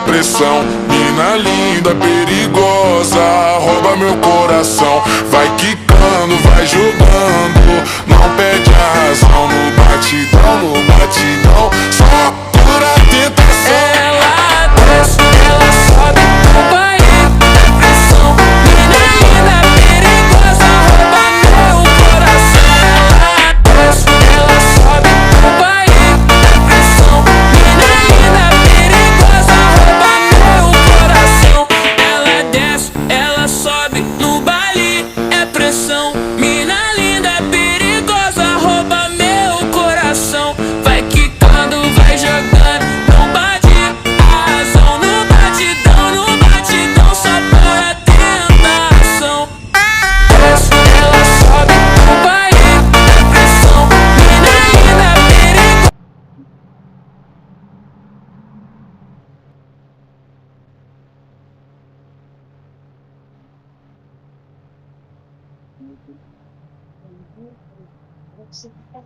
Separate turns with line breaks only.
pressão. Mina linda, perigosa, rouba meu coração. Vai quicando, vai jogando, não perde a razão. No batidão, no batidão, só pura tentação.
Ela desce, ela sobe no baile da pressão. Mina linda, perigosa, rouba meu coração. Ela desce, ela sobe no baile da pressão. Mina linda, perigosa, rouba meu coração. Ela desce, ela sobe no baile, é pressão. Mina linda, perigosa, rouba meu coração. Vai quicando, vai jogando, não bate a razão. No batidão, só para tentação. Desce, ela sobe no baile da pressão. Mina linda, perigosa.
Você fica.